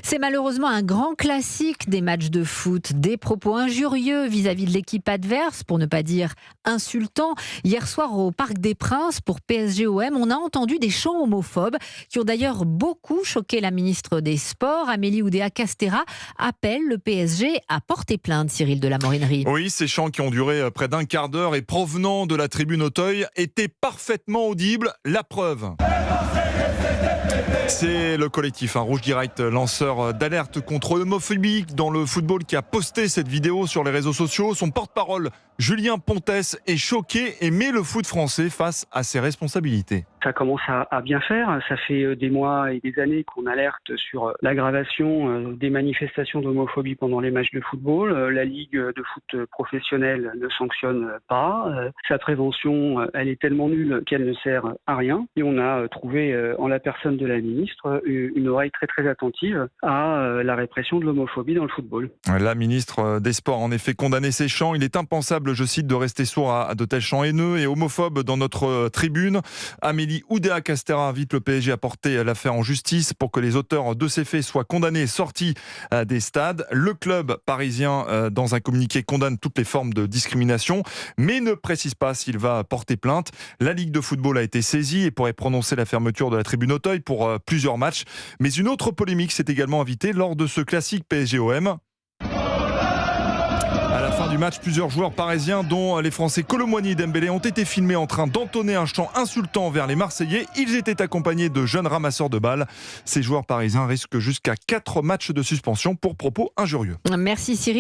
C'est malheureusement un grand classique des matchs de foot. Des propos injurieux vis-à-vis de l'équipe adverse, pour ne pas dire insultants. Hier soir au Parc des Princes pour PSG-OM, on a entendu des chants homophobes qui ont d'ailleurs beaucoup choqué la ministre des Sports. Amélie Oudéa-Castéra appelle le PSG à porter plainte, Cyril de la Morinerie. Oui, ces chants qui ont duré près d'un quart d'heure et provenant de la tribune Auteuil étaient parfaitement audibles. La preuve. C'est le collectif Rouge Direct, lanceur d'alerte contre l'homophobie dans le football, qui a posté cette vidéo sur les réseaux sociaux. Son porte-parole, Julien Pontès, est choqué et met le foot français face à ses responsabilités. Ça commence à bien faire. Ça fait des mois et des années qu'on alerte sur l'aggravation des manifestations d'homophobie pendant les matchs de football. La Ligue de foot professionnelle ne sanctionne pas. Sa prévention, elle est tellement nulle qu'elle ne sert à rien. Et on a trouvé en la personne de la ministre une oreille très très attentive à la répression de l'homophobie dans le football. La ministre des Sports a en effet condamné ces chants. Il est impensable, je cite, de rester sourd à de tels chants haineux et homophobes dans notre tribune. Amélie Oudéa-Castéra invite le PSG à porter l'affaire en justice pour que les auteurs de ces faits soient condamnés et sortis des stades. Le club parisien, dans un communiqué, condamne toutes les formes de discrimination, mais ne précise pas s'il va porter plainte. La Ligue de football a été saisie et pourrait prononcer la fermeture de la tribune Auteuil pour plusieurs matchs. Mais une autre polémique s'est également invitée lors de ce classique PSG-OM. À la fin du match, plusieurs joueurs parisiens, dont les Français Kolo Muani et Dembélé, ont été filmés en train d'entonner un chant insultant vers les Marseillais. Ils étaient accompagnés de jeunes ramasseurs de balles. Ces joueurs parisiens risquent jusqu'à 4 matchs de suspension pour propos injurieux. Merci Cyril.